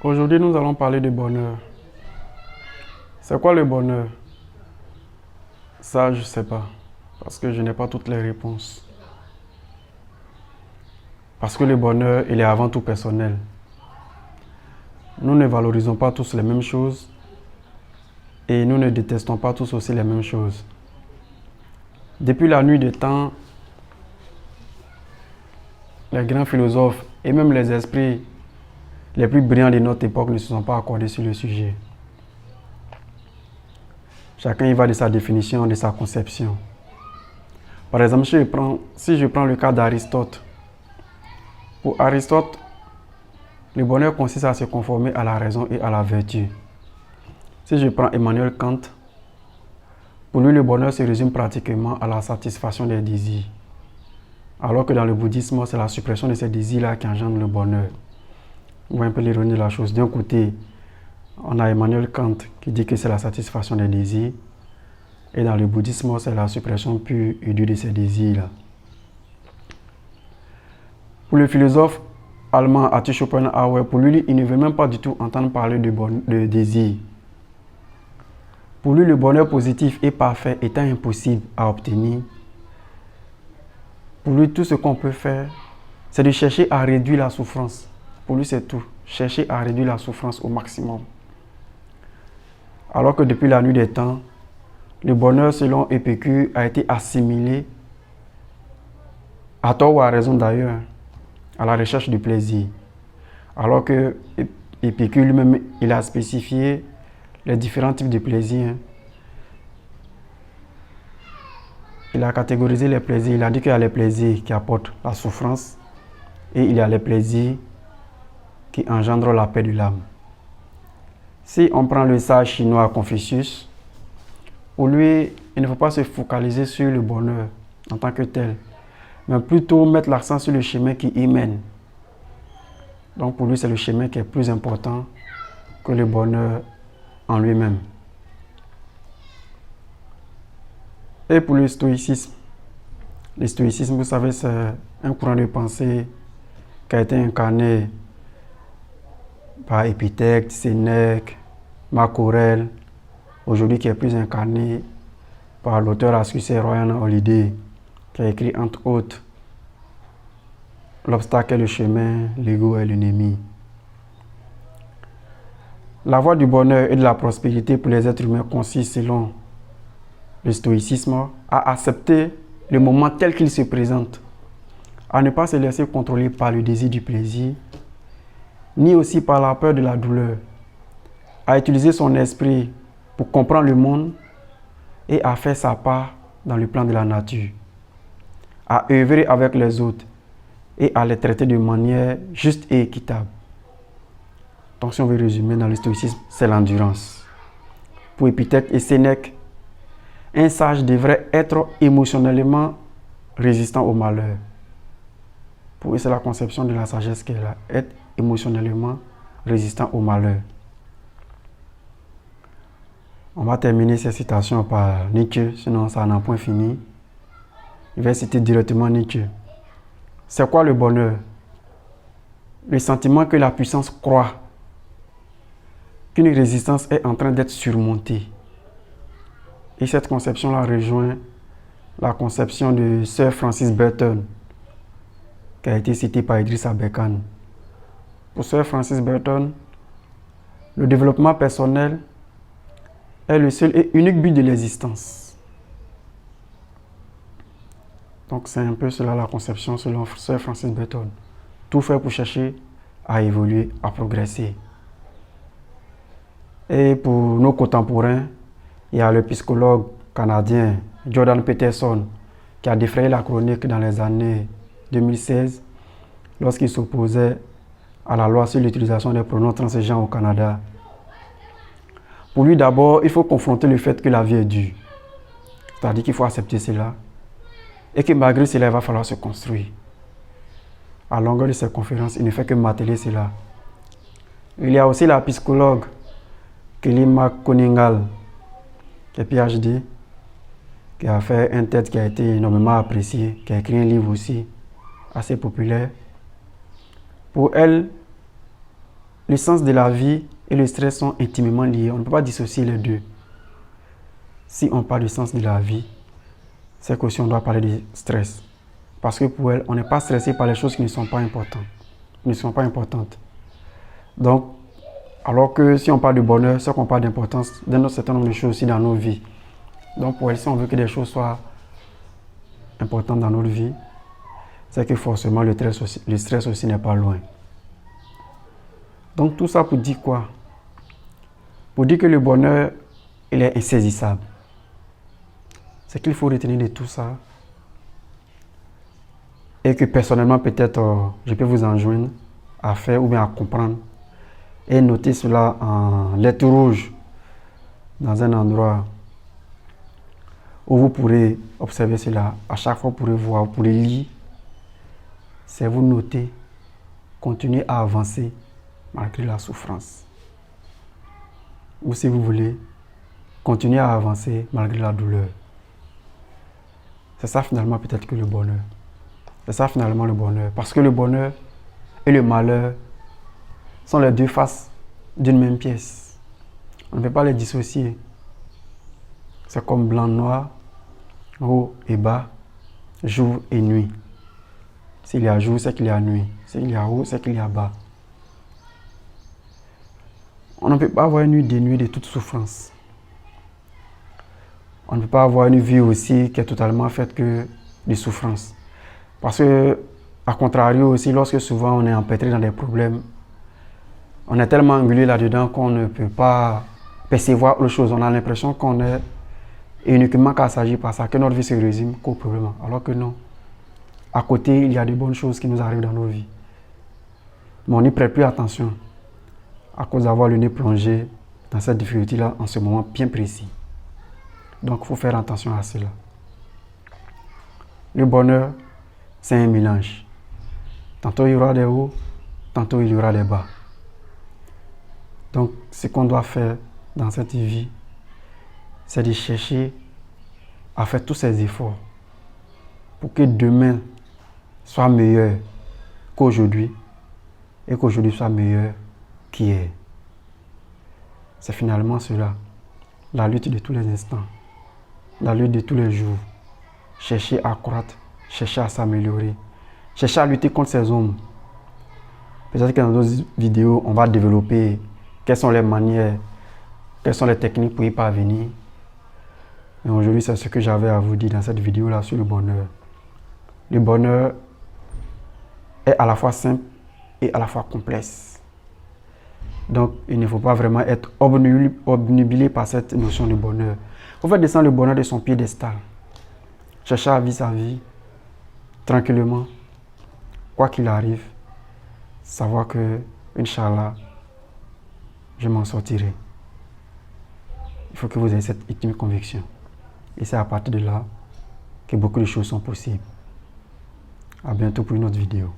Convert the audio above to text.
Aujourd'hui, nous allons parler de bonheur. C'est quoi le bonheur? Ça, je ne sais pas, parce que je n'ai pas toutes les réponses. Parce que le bonheur, il est avant tout personnel. Nous ne valorisons pas tous les mêmes choses et nous ne détestons pas tous aussi les mêmes choses. Depuis la nuit des temps, les grands philosophes et même les esprits les plus brillants de notre époque ne se sont pas accordés sur le sujet. Chacun y va de sa définition, de sa conception. Par exemple, si je prends le cas d'Aristote, pour Aristote, le bonheur consiste à se conformer à la raison et à la vertu. Si je prends Emmanuel Kant, pour lui, le bonheur se résume pratiquement à la satisfaction des désirs. Alors que dans le bouddhisme, c'est la suppression de ces désirs-là qui engendre le bonheur. On voit un peu l'ironie de la chose. D'un côté, on a Emmanuel Kant qui dit que c'est la satisfaction des désirs. Et dans le bouddhisme, c'est la suppression pure et dure de ces désirs-là. Pour le philosophe allemand Arthur Schopenhauer, pour lui, il ne veut même pas du tout entendre parler de désir. Pour lui, le bonheur positif et parfait étant impossible à obtenir, pour lui, tout ce qu'on peut faire, c'est de chercher à réduire la souffrance. Pour lui, c'est tout. Chercher à réduire la souffrance au maximum. Alors que depuis la nuit des temps, le bonheur, selon Épicure, a été assimilé, à tort ou à raison d'ailleurs, à la recherche du plaisir. Alors que Épicure lui-même, il a spécifié les différents types de plaisirs. Il a catégorisé les plaisirs. Il a dit qu'il y a les plaisirs qui apportent la souffrance et il y a les plaisirs qui engendrent la paix de l'âme. Si on prend le sage chinois Confucius, pour lui, il ne faut pas se focaliser sur le bonheur en tant que tel, mais plutôt mettre l'accent sur le chemin qui y mène. Donc pour lui, c'est le chemin qui est plus important que le bonheur en lui-même. Et pour le stoïcisme, vous savez, c'est un courant de pensée qui a été incarné par Épithète, Sénèque, Marc Aurèle, aujourd'hui qui est plus incarné par l'auteur ascétique Ryan Holiday, qui a écrit entre autres L'obstacle est le chemin, l'ego est l'ennemi. La voie du bonheur et de la prospérité pour les êtres humains consiste, selon le stoïcisme, à accepter le moment tel qu'il se présente, à ne pas se laisser contrôler par le désir du plaisir, ni aussi par la peur de la douleur, à utiliser son esprit pour comprendre le monde et à faire sa part dans le plan de la nature, à œuvrer avec les autres et à les traiter de manière juste et équitable. Donc si on veut résumer dans le stoïcisme, c'est l'endurance. Pour Épithète et Sénèque, un sage devrait être émotionnellement résistant au malheur. Pour eux, c'est la conception de la sagesse qu'elle a, être émotionnellement résistant au malheur. On va terminer cette citation par Nietzsche, sinon ça n'a point fini. Je vais citer directement Nietzsche. C'est quoi le bonheur? Le sentiment que la puissance croît, qu'une résistance est en train d'être surmontée. Et cette conception-là rejoint la conception de Sir Francis Burton, qui a été citée par Idriss Abekan. Pour Sir Francis Burton, le développement personnel est le seul et unique but de l'existence. Donc c'est un peu cela la conception selon Sir Francis Burton. Tout faire pour chercher à évoluer, à progresser. Et pour nos contemporains, il y a le psychologue canadien Jordan Peterson qui a défrayé la chronique dans les années 2016 lorsqu'il s'opposait à la loi sur l'utilisation des pronoms transigeants au Canada. Pour lui d'abord, il faut confronter le fait que la vie est dure. C'est-à-dire qu'il faut accepter cela. Et que malgré cela, il va falloir se construire. À longueur de ces conférences, il ne fait que marteler cela. Il y a aussi la psychologue Kelly McConigal, qui est PhD, qui a fait un TED qui a été énormément apprécié, qui a écrit un livre aussi assez populaire. Pour elle, le sens de la vie et le stress sont intimement liés. On ne peut pas dissocier les deux. Si on parle du sens de la vie, c'est qu'aussi on doit parler du stress. Parce que pour elle, on n'est pas stressé par les choses qui ne sont pas importantes. Donc, alors que si on parle de bonheur, c'est qu'on parle d'importance d'un certain nombre de choses aussi dans nos vies. Donc pour elle, si on veut que des choses soient importantes dans notre vie, c'est que forcément le stress aussi n'est pas loin. Donc tout ça pour dire quoi? Pour dire que le bonheur, il est insaisissable. C'est qu'il faut retenir de tout ça. Et que personnellement, peut-être, je peux vous enjoindre à faire ou bien à comprendre. Et noter cela en lettres rouges dans un endroit où vous pourrez observer cela. À chaque fois, vous pourrez voir, vous pourrez lire. C'est vous noter, continuer à avancer malgré la souffrance. Ou si vous voulez, continuer à avancer malgré la douleur. C'est ça finalement peut-être que le bonheur. C'est ça finalement le bonheur. Parce que le bonheur et le malheur sont les deux faces d'une même pièce. On ne peut pas les dissocier. C'est comme blanc, noir, haut et bas, jour et nuit. S'il y a jour, c'est qu'il y a nuit. S'il y a haut, c'est qu'il y a bas. On ne peut pas avoir une nuit dénuée de toute souffrance. On ne peut pas avoir une vie aussi qui est totalement faite que de souffrance. Parce que, à contrario aussi, lorsque souvent on est empêtré dans des problèmes, on est tellement englué là-dedans qu'on ne peut pas percevoir autre chose. On a l'impression qu'on est uniquement qu'à s'agir par ça, que notre vie se résume qu'aux problèmes. Alors que non. À côté, il y a de bonnes choses qui nous arrivent dans nos vies. Mais on n'y prête plus attention à cause d'avoir le nez plongé dans cette difficulté-là en ce moment bien précis. Donc, il faut faire attention à cela. Le bonheur, c'est un mélange. Tantôt, il y aura des hauts, tantôt, il y aura des bas. Donc, ce qu'on doit faire dans cette vie, c'est de chercher à faire tous ces efforts pour que demain soit meilleur qu'aujourd'hui et qu'aujourd'hui soit meilleur qu'hier. C'est finalement cela, la lutte de tous les instants, la lutte de tous les jours. Chercher à croître, chercher à s'améliorer, chercher à lutter contre ces hommes. Peut-être que dans d'autres vidéos, on va développer quelles sont les manières, quelles sont les techniques pour y parvenir. Et aujourd'hui, c'est ce que j'avais à vous dire dans cette vidéo-là sur le bonheur. Le bonheur est à la fois simple et à la fois complexe. Donc, il ne faut pas vraiment être obnubilé par cette notion de bonheur. Il faut faire descendre le bonheur de son piédestal. Chercher à vivre sa vie tranquillement, quoi qu'il arrive. Savoir que, Inch'Allah, je m'en sortirai. Il faut que vous ayez cette intime conviction. Et c'est à partir de là que beaucoup de choses sont possibles. À bientôt pour une autre vidéo.